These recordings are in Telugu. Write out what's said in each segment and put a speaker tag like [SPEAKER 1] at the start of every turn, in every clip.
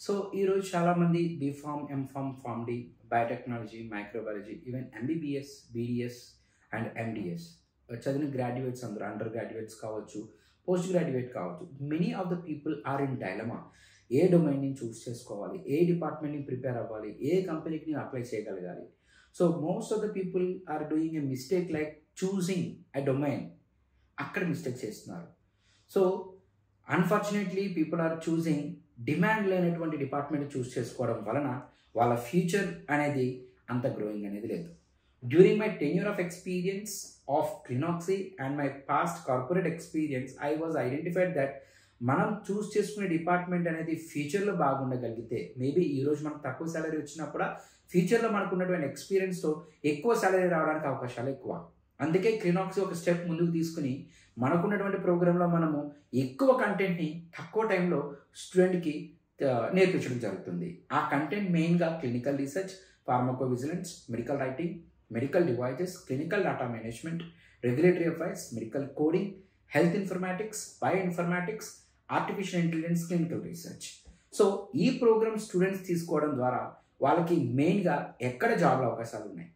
[SPEAKER 1] సో ఈరోజు చాలామంది B Pharm, M Pharm, Pharm D, biotechnology, microbiology, even MBBS, BDS and MDS చదివిన గ్రాడ్యుయేట్స్ అందరూ, అండర్ గ్రాడ్యుయేట్స్ కావచ్చు, పోస్ట్ గ్రాడ్యుయేట్ కావచ్చు, many of the people are in dilemma. ఏ డొమైన్ని చూస్ చేసుకోవాలి, ఏ డిపార్ట్మెంట్ని ప్రిపేర్ అవ్వాలి, ఏ కంపెనీకి నేను అప్లై చేయగలగాలి. So most of the people are doing a mistake like choosing a domain. అక్కడ మిస్టేక్ చేస్తున్నారు. So unfortunately people are choosing demand లేనటువంటి డిపార్ట్మెంట్ చూస్ చేసుకోవడం వలన వాళ్ళ ఫ్యూచర్ అనేది అంత గ్రోయింగ్ అనేది లేదు. During my tenure of experience of Clinaxy and my past corporate experience I was identified that మనం చూస్ చేసుకునే డిపార్ట్మెంట్ అనేది ఫ్యూచర్లో బాగుండగలిగితే, మేబీ ఈరోజు మనకు తక్కువ సాలరీ వచ్చినప్పుడు ఫ్యూచర్లో మనకు ఉన్నటువంటి ఎక్స్పీరియన్స్తో ఎక్కువ సాలరీ రావడానికి అవకాశాలు ఎక్కువ. అందుకే క్లినాక్సీ ఒక స్టెప్ ముందుకు తీసుకుని మనకున్నటువంటి ప్రోగ్రాంలో మనము ఎక్కువ కంటెంట్ని తక్కువ టైంలో స్టూడెంట్కి నేర్పించడం జరుగుతుంది. ఆ కంటెంట్ మెయిన్గా clinical research, pharmacovigilance, medical writing, medical devices, clinical data management, regulatory affairs, medical coding, health informatics, bio informatics, artificial intelligence, clinical research. So ఈ ప్రోగ్రామ్ స్టూడెంట్స్ తీసుకోవడం ద్వారా వాళ్ళకి మెయిన్గా ఎక్కడ జాబ్ల అవకాశాలు ఉన్నాయి,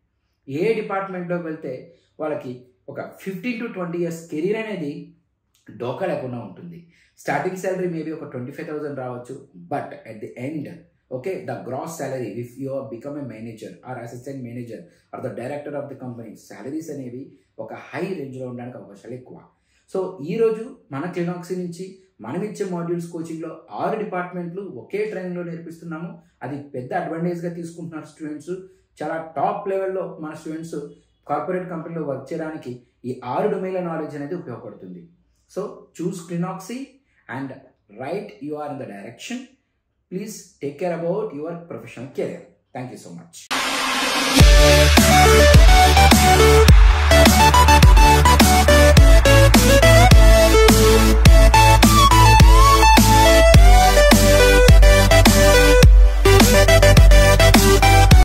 [SPEAKER 1] ఏ డిపార్ట్మెంట్లో వెళ్తే వాళ్ళకి ఒక 15 to 20 years కెరీర్ అనేది డోకా లేకుండా ఉంటుంది. స్టార్టింగ్ శాలరీ మేబీ ఒక 25,000 రావచ్చు, but at the end okay the gross salary if you become a manager or assistant manager or the director of the company, salaries అనేవి ఒక హై రేంజ్లో ఉండడానికి అవకాశాలు ఎక్కువ. సో ఈరోజు మన క్లినాక్సీ నుంచి మనం ఇచ్చే మాడ్యూల్స్ కోచింగ్లో 6 డిపార్ట్మెంట్లు ఒకే ట్రైనింగ్లో నేర్పిస్తున్నాము. అది పెద్ద అడ్వాంటేజ్గా తీసుకుంటున్నారు స్టూడెంట్స్. చాలా టాప్ లెవెల్లో మన స్టూడెంట్స్ కార్పొరేట్ కంపెనీలో వర్క్ చేయడానికి ఈ 6 డొమైన్ల నాలెడ్జ్ అనేది ఉపయోగపడుతుంది. So choose Clinaxy and right you are in the direction. Please take care about your professional career. Thank you so much.